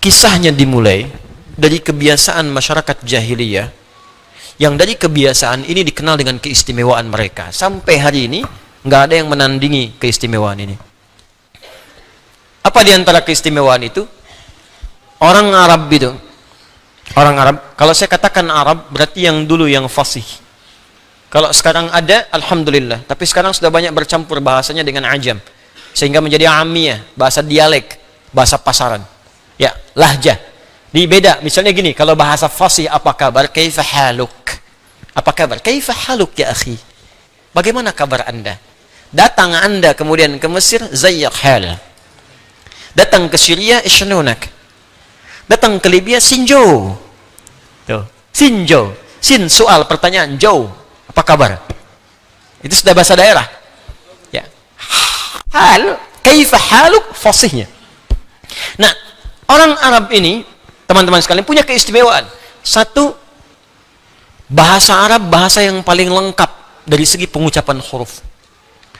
Kisahnya dimulai dari kebiasaan masyarakat jahiliyah, yang dari kebiasaan ini dikenal dengan keistimewaan mereka. Sampai hari ini nggak ada yang menandingi keistimewaan ini. Apa di antara keistimewaan itu? Orang Arab itu, orang Arab, kalau saya katakan Arab berarti yang dulu yang fasih. Kalau sekarang ada, alhamdulillah. Tapi sekarang sudah banyak bercampur bahasanya dengan ajam, sehingga menjadi amiyah, bahasa dialek, bahasa pasaran. Ya, lahjah. Di beda, misalnya gini, kalau bahasa fasih, apa kabar? Kaifa haluk? Apa kabar? Kaifa haluk ya akhi? Bagaimana kabar Anda? Datang Anda kemudian ke Mesir, zayyak hal. Datang ke Syria, ishnunak. Datang ke Libya, sinjo. Tuh, sinjo. Sin soal pertanyaan, jo. Apa kabar? Itu sudah bahasa daerah. Ya. Hal, kaifa haluk, fasihnya. Nah, orang Arab ini, teman-teman sekalian, punya keistimewaan. Satu, bahasa Arab bahasa yang paling lengkap dari segi pengucapan huruf.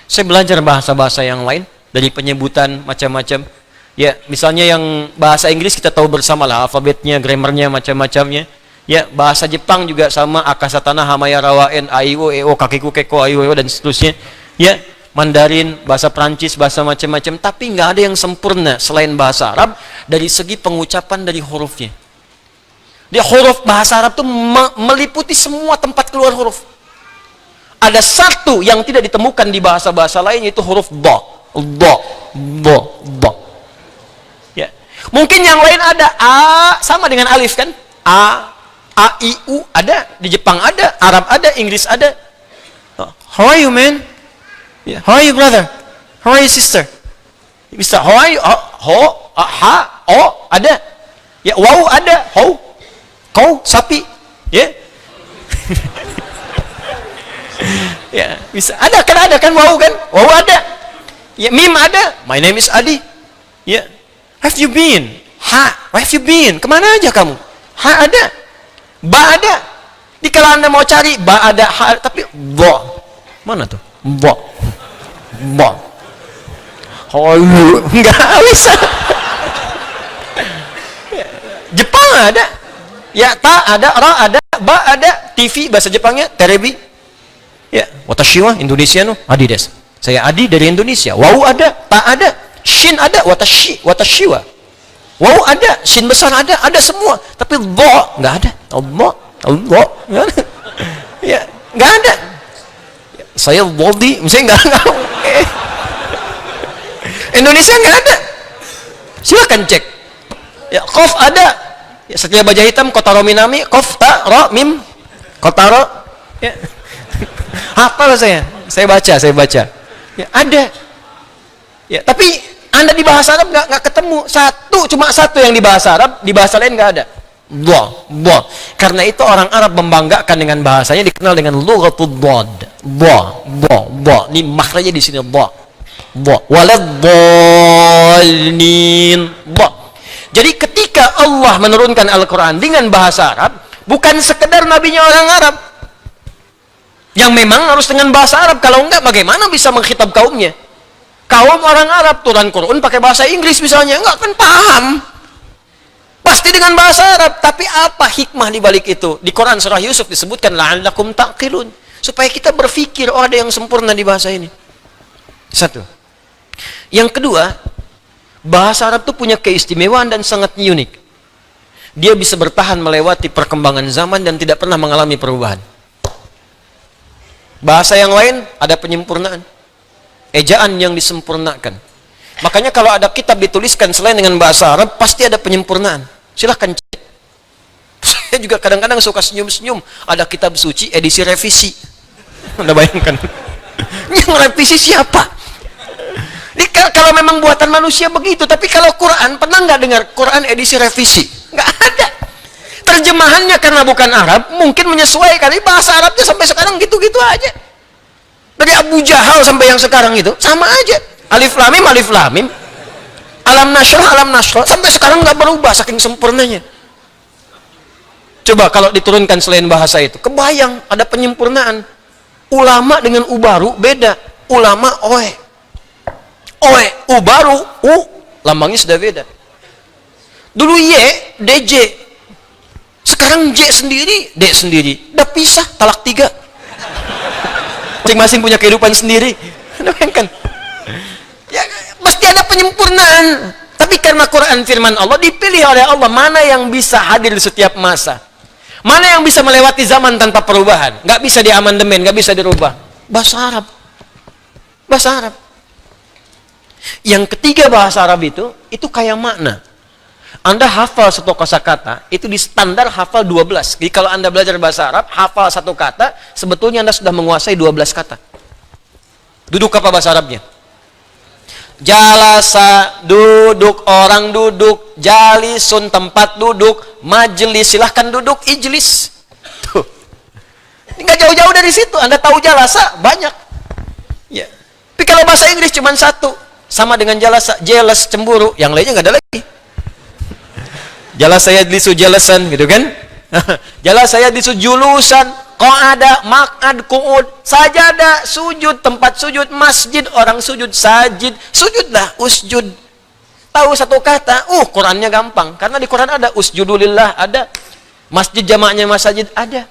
Saya belajar bahasa-bahasa yang lain, dari penyebutan macam-macam. Ya, misalnya yang bahasa Inggris kita tahu bersama lah, alfabetnya, grammarnya, macam-macamnya. Ya, bahasa Jepang juga sama, akasatana, hamaya, rawaen, aiwo, eo, kakiku, keko, aiwo, dan seterusnya. Ya, Mandarin, bahasa Prancis, bahasa macam-macam. Tapi nggak ada yang sempurna selain bahasa Arab dari segi pengucapan dari hurufnya. Dia huruf bahasa Arab itu meliputi semua tempat keluar huruf. Ada satu yang tidak ditemukan di bahasa-bahasa lain, yaitu huruf do. Ya. Mungkin yang lain ada a sama dengan alif kan? A, I, U ada, di Jepang ada, Arab ada, Inggris ada. How are you, man? Yeah. How are you, brother? How are you, sister? Mister, how are you? Ada. Ya, wow ada, how? Kau, sapi. Ya. Ya, bisa. Ada kan wow kan? Wow ada. Ya, mim ada. My name is Adi. Ya. Have you been? Where have you been? Kemana aja kamu? Ada. Ba ada. Di kalau Anda mau cari ba ada, tapi bo. Mana tuh? Bo. Enggak bisa. Jepang ada. Ya, ta ada, ra ada, ba ada, TV bahasa Jepangnya terebi. Ya, watashi wa Indonesia no Adi des. Saya Adi dari Indonesia. Wau ada, ta ada, shin ada, watashi wa. Wow ada, sin besar ada semua. Tapi bo nggak ada. Allah. Ya, nggak ada. Saya body, misalnya nggak. Indonesia nggak ada. Silakan cek. Ya, kof ada. Ya, setiap baja hitam kotaro minami, kof ta ro mim kotaro. Ya. Hafal saya baca. Ya, ada. Ya, tapi Anda di bahasa Arab nggak ketemu cuma satu yang di bahasa Arab, di bahasa lain nggak ada. Bo. Karena itu orang Arab membanggakan dengan bahasanya, dikenal dengan lughatud dhad. Bo. Ini makhrajnya di sini bo. Waladhdallin. Bo. Jadi ketika Allah menurunkan Al-Quran dengan bahasa Arab, bukan sekedar nabinya orang Arab yang memang harus dengan bahasa Arab. Kalau enggak, bagaimana bisa mengkhitab kaumnya? Kaum orang Arab turun Quran pakai bahasa Inggris misalnya, enggak akan paham. Pasti dengan bahasa Arab. Tapi apa hikmah di balik itu? Di Quran surah Yusuf disebutkan la'allakum taqilun, supaya kita berpikir, oh ada yang sempurna di bahasa ini. Satu. Yang kedua, bahasa Arab itu punya keistimewaan dan sangat unik. Dia bisa bertahan melewati perkembangan zaman dan tidak pernah mengalami perubahan. Bahasa yang lain ada penyempurnaan, ejaan yang disempurnakan. Makanya kalau ada kitab dituliskan selain dengan bahasa Arab, pasti ada penyempurnaan. Silahkan cek. Saya juga kadang-kadang suka senyum-senyum. Ada kitab suci edisi revisi. Anda bayangkan. Yang revisi siapa? Kalau memang buatan manusia begitu. Tapi kalau Quran, pernah nggak dengar Quran edisi revisi? Nggak ada. Terjemahannya karena bukan Arab, mungkin menyesuaikan. Ini bahasa Arabnya sampai sekarang gitu-gitu aja. Dari Abu Jahal sampai yang sekarang itu sama aja. Alif lam mim, alam nashrah, sampai sekarang nggak berubah saking sempurnanya. Coba kalau diturunkan selain bahasa itu, kebayang ada penyempurnaan. Ulama dengan ubaru beda. Ulama ubaru lambangnya sudah beda. Dulu Y, DJ. Sekarang J sendiri, D sendiri. Udah pisah, talak 3. Masing-masing punya kehidupan sendiri. Bayangkan. Ya, mesti ada penyempurnaan. Tapi karena Quran firman Allah dipilih oleh Allah mana yang bisa hadir di setiap masa. Mana yang bisa melewati zaman tanpa perubahan. Nggak bisa diamandemen, nggak bisa dirubah. Bahasa Arab. Bahasa Arab. Yang ketiga bahasa Arab itu kayak makna. Anda hafal satu kosakata, itu di standar hafal 12. Jadi kalau Anda belajar bahasa Arab, hafal satu kata, sebetulnya Anda sudah menguasai 12 kata. Duduk apa bahasa Arabnya? Jalasa, duduk, orang duduk. Jalisun, tempat duduk. Majelis, silahkan duduk. Ijlis. Tuh. Nggak jauh-jauh dari situ. Anda tahu jalasa, banyak. Ya. Tapi kalau bahasa Inggris cuma satu. Sama dengan jalasa, jealous, cemburu. Yang lainnya nggak ada lagi. Jalasa yajlisu jalasan, gitu kan? Jalasa yajlisu julusan. Qa'ada, maq'ad, qu'ud, sajadah, sujud, tempat sujud, masjid, orang sujud, sajid, sujudlah, usjud. Tahu satu kata, Qurannya gampang. Karena di Quran ada, usjudulillah, ada. Masjid jamaknya masajid, ada.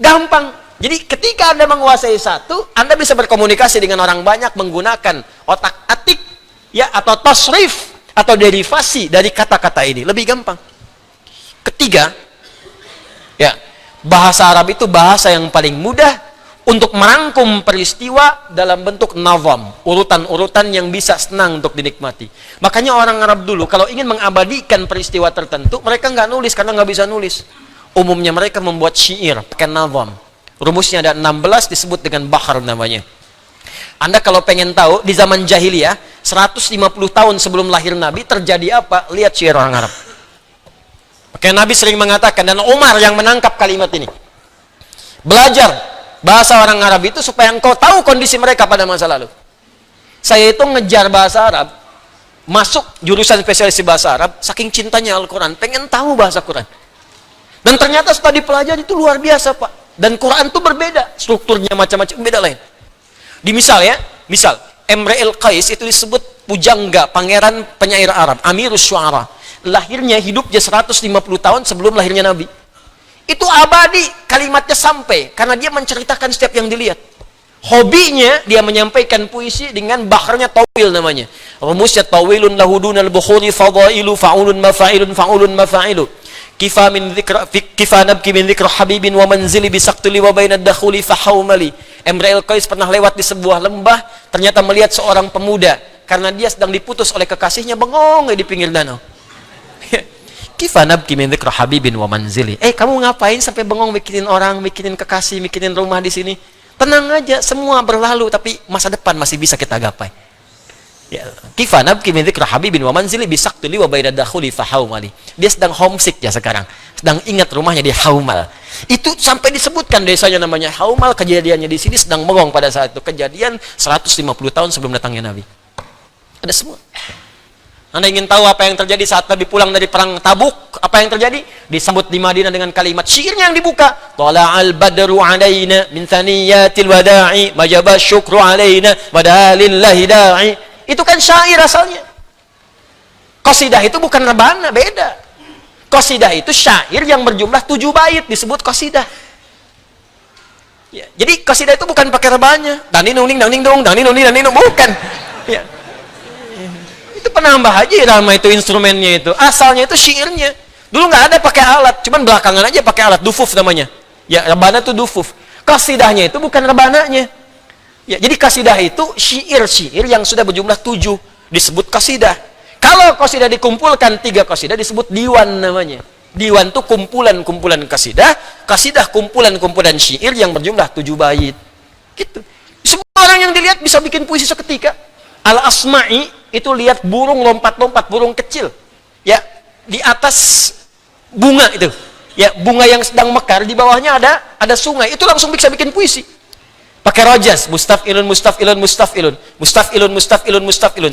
Gampang. Jadi ketika Anda menguasai satu, Anda bisa berkomunikasi dengan orang banyak menggunakan otak atik, ya, atau tasrif, atau derivasi dari kata-kata ini. Lebih gampang. Ketiga, ya, bahasa Arab itu bahasa yang paling mudah untuk merangkum peristiwa dalam bentuk nazam, urutan-urutan yang bisa senang untuk dinikmati. Makanya orang Arab dulu kalau ingin mengabadikan peristiwa tertentu, mereka nggak nulis karena nggak bisa nulis. Umumnya mereka membuat syair, pakai nazam. Rumusnya ada 16, disebut dengan bahar namanya. Anda kalau pengen tahu di zaman jahiliyah 150 tahun sebelum lahir Nabi terjadi apa, lihat syair orang Arab. Oke, Nabi sering mengatakan, dan Umar yang menangkap kalimat ini. Belajar bahasa orang Arab itu supaya engkau tahu kondisi mereka pada masa lalu. Saya itu ngejar bahasa Arab, masuk jurusan spesialis bahasa Arab, saking cintanya Al-Quran, pengen tahu bahasa Quran. Dan ternyata setelah dipelajari itu luar biasa, Pak. Dan Quran itu berbeda, strukturnya macam-macam, beda lain. Di misal Imre el-Qais itu disebut pujangga, pangeran penyair Arab, Amirus Syu'ara. Lahirnya, hidupnya 150 tahun sebelum lahirnya Nabi. Itu abadi, kalimatnya sampai karena dia menceritakan setiap yang dilihat. Hobinya dia menyampaikan puisi dengan baharnya tawil namanya. Rumusnya tawilun lahudunal bukhuri fadailu fa'ulun mafa'ilun fa'ulun mafa'ilu. Kifa nabki min dzikra habibin wa manzili bisaqtuli wa bainad dakhuli fahaumali. Imre el-Qais pernah lewat di sebuah lembah, ternyata melihat seorang pemuda karena dia sedang diputus oleh kekasihnya, bengong di pinggir danau. Kifanab kimin dzikra habibin wa manzili. Kamu ngapain sampai bengong bikinin orang, bikinin kekasih, bikinin rumah di sini? Tenang aja, semua berlalu tapi masa depan masih bisa kita gapai. Ya, kifanab kimin dzikra habibin wa manzili bisaqtuli wa baina dakhuli fahaumali. Dia sedang homesick ya sekarang. Sedang ingat rumahnya di Haumal. Itu sampai disebutkan desanya namanya Haumal, kejadiannya di sini sedang bengong pada saat itu. Kejadian 150 tahun sebelum datangnya Nabi. Ada semua. Anda ingin tahu apa yang terjadi saat Nabi pulang dari perang Tabuk? Apa yang terjadi? Disambut di Madinah dengan kalimat syairnya yang dibuka. Tala'al badru alaina min thaniyatil wada'i majaba syukru alaina wadalillahi da'i. Itu kan syair asalnya. Qasidah itu bukan rebana, beda. Qasidah itu syair yang berjumlah 7 bait disebut qasidah. Ya, jadi qasidah itu bukan pakai rebanya. Dang ding dong, dang ding dong, bukan. Ya. Itu penambah aja irama itu instrumennya itu. Asalnya itu syairnya. Dulu nggak ada pakai alat, cuman belakangan aja pakai alat, dufuf namanya. Ya, rebana itu dufuf. Qasidahnya itu bukan rebananya. Ya, jadi qasidah itu syair-syair yang sudah berjumlah 7 disebut qasidah. Kalau qasidah dikumpulkan 3 qasidah disebut diwan namanya. Diwan itu kumpulan-kumpulan qasidah, qasidah kumpulan-kumpulan syair yang berjumlah 7 bait. Gitu. Semua orang yang dilihat bisa bikin puisi seketika. Al-Asma'i itu lihat burung lompat-lompat, burung kecil. Ya, di atas bunga itu. Ya, bunga yang sedang mekar, di bawahnya ada sungai. Itu langsung bisa bikin puisi. Pakai rojas, mustafilun.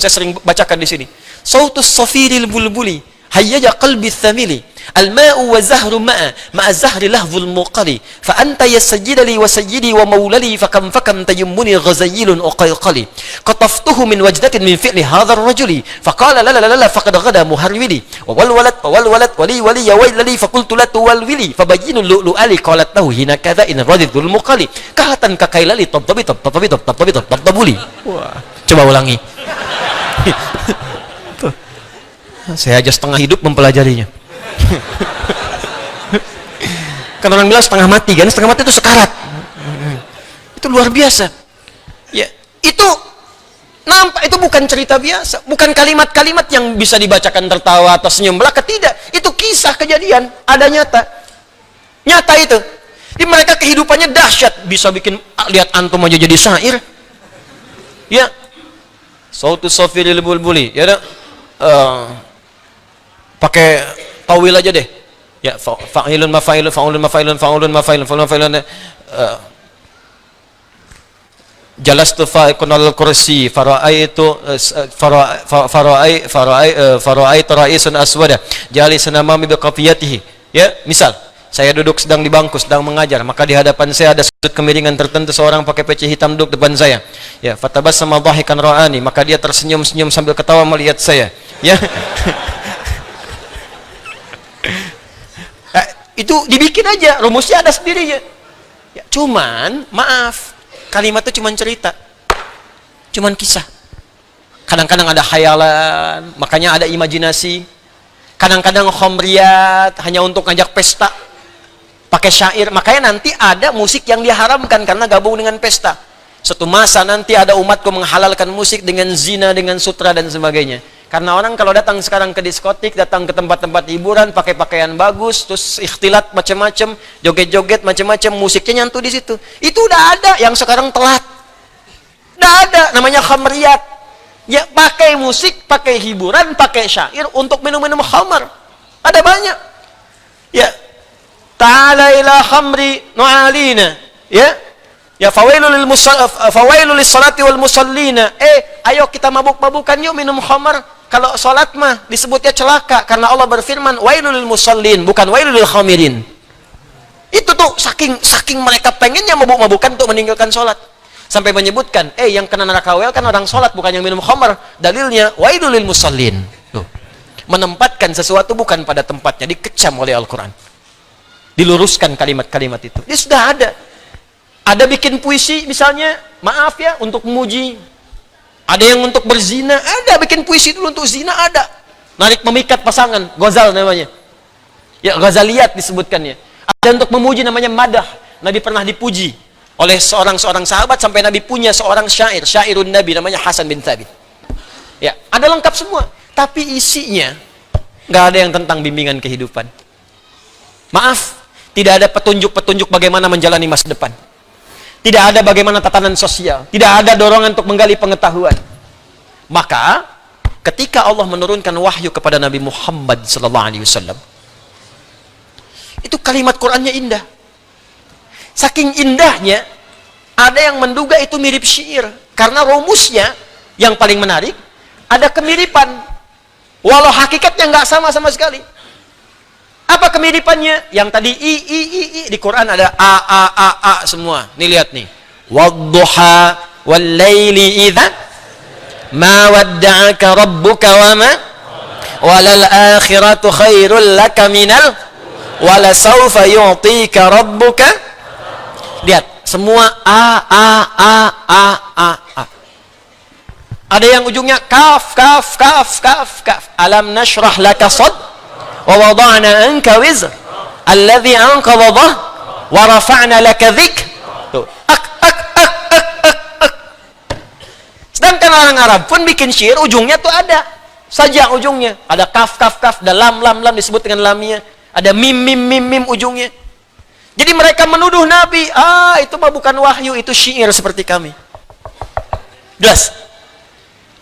Saya sering bacakan di sini. Sautus safiril bulbuli, hayyaja qalbi thamili, Al-ma'u wa zahru ma'a zahri lahvul muqali. Fa anta ya sayyidali wa sayyidi wa maulali fakam tayammuni ghazayilun uqayqali. Qataftuhu min wajdatin min fi'li hadzal rajuli. Faqala la la la faqad ghada muharwili. Wa wal walad wali wali ya wailali faqultu la tuwalwili. Fabayyinu lu'ali qalat lahu hina kadza in radidul muqali. Kahatan kakailali tabtabuli. Wah, coba ulangi. Saya aja setengah hidup mempelajarinya. Kan orang bilang setengah mati kan, setengah mati itu sekarat. Itu luar biasa. Ya, itu nampak itu bukan cerita biasa, bukan kalimat-kalimat yang bisa dibacakan tertawa atau senyum belaka, tidak. Itu kisah kejadian, ada nyata. Nyata itu. Di mereka kehidupannya dahsyat, bisa bikin lihat antum aja jadi syair. Ya. Sautu safiril bulbuli, ya pakai tawil aja deh. Ya, fa'ilun mafailun fa'ulun mafailun fa'ulun mafailun fa'ulun mafailun. Jalastu fa'ikun al-kursi fara'aitu fara'aitu ra'isun aswada jalisun amami biqafiyatihi. Ya, misal saya duduk sedang di bangku sedang mengajar, maka di hadapan saya ada sudut kemiringan tertentu, seorang pakai peci hitam duduk depan saya. Ya, fatabassama dhahikan ra'ani, maka dia tersenyum-senyum sambil ketawa melihat saya. Ya. Itu dibikin aja, rumusnya ada sendiri ya. Ya, cuman maaf, kalimat itu cuman cerita. Cuman kisah. Kadang-kadang ada khayalan, makanya ada imajinasi. Kadang-kadang khamriyat hanya untuk ngajak pesta. Pakai syair, makanya nanti ada musik yang diharamkan karena gabung dengan pesta. Suatu masa nanti ada umatku menghalalkan musik dengan zina, dengan sutra dan sebagainya. Karena orang kalau datang sekarang ke diskotik, datang ke tempat-tempat hiburan, pakai pakaian bagus, terus ikhtilat macam-macam, joget-joget macam-macam, musiknya nyantu di situ. Itu udah ada, yang sekarang telat. Udah ada, namanya khamriyat. Ya, pakai musik, pakai hiburan, pakai syair untuk minum-minum khamar. Ada banyak. Ya, ta'ala ila khamri nu'alina. Ya fawailul lis-salati wal musallina. Ayo kita mabuk-mabukan yuk, minum khamar. Kalau salat mah disebutnya celaka karena Allah berfirman wailul lil musallin, bukan wailul lil khamirin. Itu tuh saking mereka pengennya mabuk-mabukan untuk meninggalkan salat. Sampai menyebutkan, yang kena neraka kan orang salat, bukan yang minum khamar. Dalilnya wailul lil musallin. Tuh. Menempatkan sesuatu bukan pada tempatnya, dikecam oleh Al-Qur'an. Diluruskan kalimat-kalimat itu. Dia sudah ada. Ada bikin puisi misalnya, maaf ya, untuk memuji. Ada yang untuk berzina, ada bikin puisi dulu untuk zina, ada. Narik memikat pasangan, ghazal namanya. Ya, ghazaliyat disebutkannya. Ada untuk memuji namanya madah. Nabi pernah dipuji oleh seorang sahabat sampai Nabi punya seorang syairun Nabi namanya Hasan bin Thabit. Ya, ada lengkap semua. Tapi isinya nggak ada yang tentang bimbingan kehidupan. Maaf, tidak ada petunjuk-petunjuk bagaimana menjalani masa depan. Tidak ada bagaimana tatanan sosial. Tidak ada dorongan untuk menggali pengetahuan. Maka, ketika Allah menurunkan wahyu kepada Nabi Muhammad SAW, itu kalimat Qur'annya indah. Saking indahnya, ada yang menduga itu mirip syair. Karena rumusnya, yang paling menarik, ada kemiripan. Walau hakikatnya nggak sama sekali. Apa kemiripannya? Yang tadi i di Quran ada a semua. Nih lihat nih. Wadduha wal laili idza ma wadda'aka rabbuka wa ma walal akhiratu khairul laka minal wala sawfa yu'tika rabbuka. Lihat, semua a. Ada yang ujungnya kaf. Alam nashrah laka sad wa wada'na anka wizr alladhi anqadha dhah wa rafa'na laka dhikr. Tuh. Sedangkan orang Arab pun bikin syair ujungnya tuh ada saja ujungnya. Ada kaf, ada lam disebut dengan lamnya. Ada mim ujungnya. Jadi mereka menuduh Nabi, itu mah bukan wahyu, itu syair seperti kami. Jelas.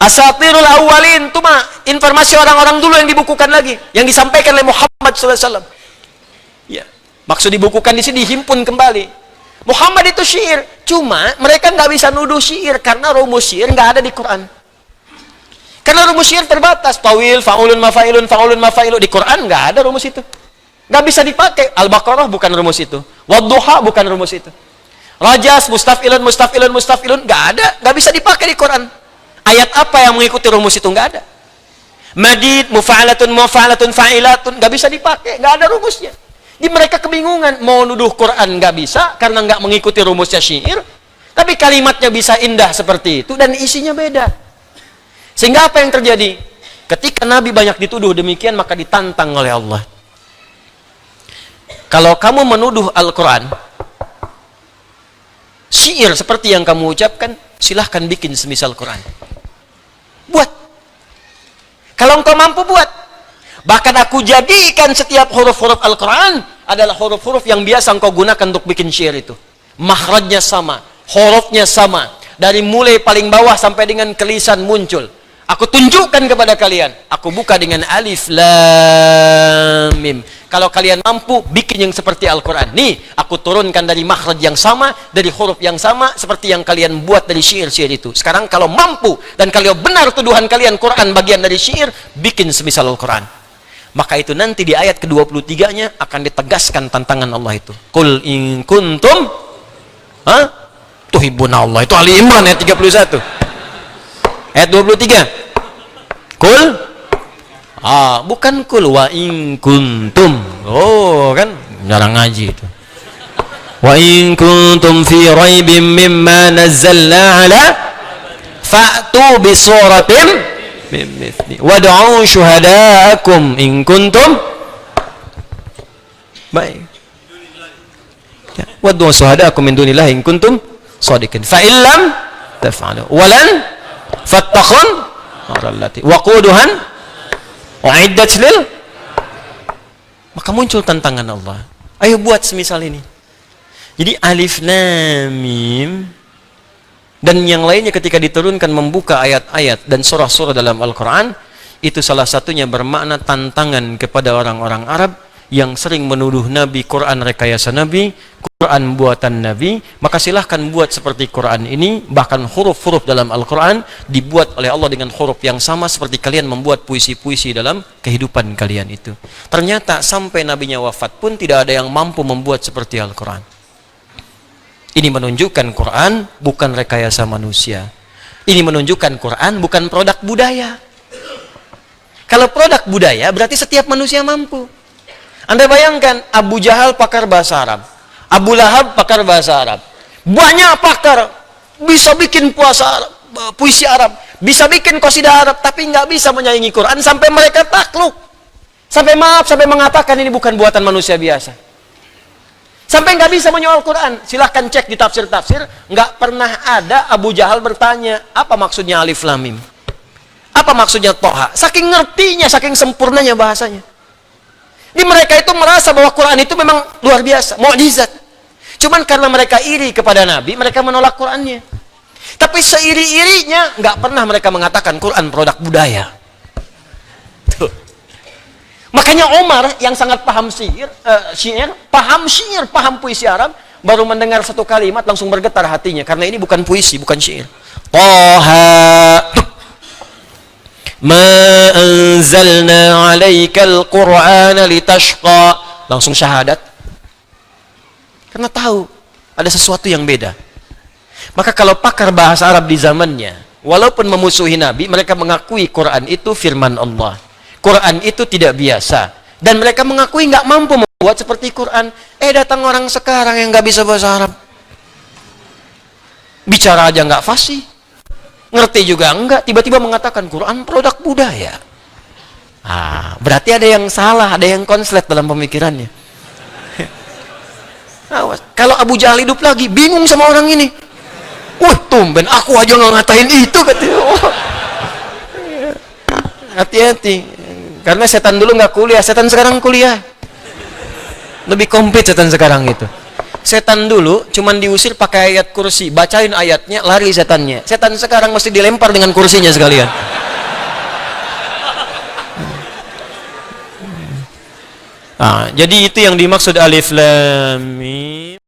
Asatirul awwalin, itu mah informasi orang-orang dulu yang dibukukan lagi, yang disampaikan oleh Muhammad SAW. Ya, maksud dibukukan di sini dihimpun kembali. Muhammad itu syair, cuma mereka nggak bisa nuduh syair karena rumus syair nggak ada di Quran. Karena rumus syair terbatas, tawil, faulun mafailun di Quran nggak ada rumus itu. Nggak bisa dipakai. Al-Baqarah bukan rumus itu. Wadduha bukan rumus itu. Rajas, mustafilun, nggak ada. Nggak bisa dipakai di Quran. Ayat apa yang mengikuti rumus itu? Nggak ada. Madid, mufa'alatun, fa'ilatun, nggak bisa dipakai. Nggak ada rumusnya. Di mereka kebingungan. Mau nuduh Quran nggak bisa karena nggak mengikuti rumusnya syair. Tapi kalimatnya bisa indah seperti itu dan isinya beda. Sehingga apa yang terjadi? Ketika Nabi banyak dituduh demikian, maka ditantang oleh Allah. Kalau kamu menuduh Al-Quran syair seperti yang kamu ucapkan, silahkan bikin semisal Quran. Buat. Kalau engkau mampu buat. Bahkan aku jadikan setiap huruf-huruf Al-Quran adalah huruf-huruf yang biasa engkau gunakan untuk bikin syair itu. Makhrajnya sama, hurufnya sama. Dari mulai paling bawah sampai dengan kelisan muncul. Aku tunjukkan kepada kalian. Aku buka dengan alif, lam, mim. Kalau kalian mampu, bikin yang seperti Al-Quran. Nih, aku turunkan dari makhraj yang sama, dari huruf yang sama, seperti yang kalian buat dari syair-syair itu. Sekarang kalau mampu, dan kalau benar tuduhan kalian Quran bagian dari syair, bikin semisal Al-Quran. Maka itu nanti di ayat ke-23-nya akan ditegaskan tantangan Allah itu. Qul in kuntum tuhibbuna Allah. Itu Ali Imran ayat 31. Ayat 23. Qul bukan kul wa in kuntum. Oh, kan jarang ngaji itu. Wa in kuntum fi raibim mimma nazzalna ala fa'tu bi suratin min mithli wad'u syuhadaakum in kuntum baik. Ya, wad'u syuhadaakum min dunillahi in kuntum shadiqin. Fa illam taf'alu walan fattakhun narallati waquduhan wa'iddat lil, maka muncul tantangan Allah. Ayo buat semisal ini. Jadi alif lam mim dan yang lainnya ketika diturunkan membuka ayat-ayat dan surah-surah dalam Al-Quran, itu salah satunya bermakna tantangan kepada orang-orang Arab yang sering menuduh Nabi Quran rekayasa Nabi, Quran buatan Nabi. Maka silahkan buat seperti Quran ini. Bahkan huruf-huruf dalam Al-Quran dibuat oleh Allah dengan huruf yang sama seperti kalian membuat puisi-puisi dalam kehidupan kalian itu. Ternyata sampai Nabinya wafat pun tidak ada yang mampu membuat seperti Al-Quran. Ini menunjukkan Quran bukan rekayasa manusia. Ini menunjukkan Quran bukan produk budaya. Kalau produk budaya berarti setiap manusia mampu. Anda bayangkan Abu Jahal pakar bahasa Arab, Abu Lahab pakar bahasa Arab, banyak pakar bisa bikin puisi Arab, bisa bikin qasidah Arab, tapi nggak bisa menyaingi Quran sampai mereka takluk, sampai mengatakan ini bukan buatan manusia biasa. Sampai nggak bisa menyoal Quran. Silahkan cek di tafsir-tafsir, nggak pernah ada Abu Jahal bertanya apa maksudnya alif lam mim, apa maksudnya Toha. Saking ngertinya, saking sempurnanya bahasanya. Di mereka itu merasa bahwa Quran itu memang luar biasa, mukjizat. Cuman karena mereka iri kepada Nabi, mereka menolak Qurannya. Tapi seiri-irinya nggak pernah mereka mengatakan Quran produk budaya. Tuh. Makanya Umar yang sangat paham paham puisi Arab, baru mendengar satu kalimat langsung bergetar hatinya karena ini bukan puisi, bukan syair. Toha ma anzalna 'alaikal Qur'ana litashqa. Langsung syahadat. Karena tahu ada sesuatu yang beda. Maka kalau pakar bahasa Arab di zamannya, walaupun memusuhi Nabi, mereka mengakui Quran itu firman Allah. Quran itu tidak biasa. Dan mereka mengakui nggak mampu membuat seperti Quran. Datang orang sekarang yang nggak bisa bahasa Arab. Bicara aja nggak fasih. Ngerti juga enggak. Tiba-tiba mengatakan Quran produk budaya. Berarti ada yang salah, ada yang konslet dalam pemikirannya. Kalau Abu Jahal hidup lagi, bingung sama orang ini. Tumben aku aja nggak ngatain itu, katanya. Hati-hati. Karena setan dulu nggak kuliah, setan sekarang kuliah. Lebih komplit setan sekarang itu. Setan dulu cuman diusir pakai ayat kursi, bacain ayatnya, lari setannya. Setan sekarang mesti dilempar dengan kursinya sekalian. Jadi itu yang dimaksud alif lam mim.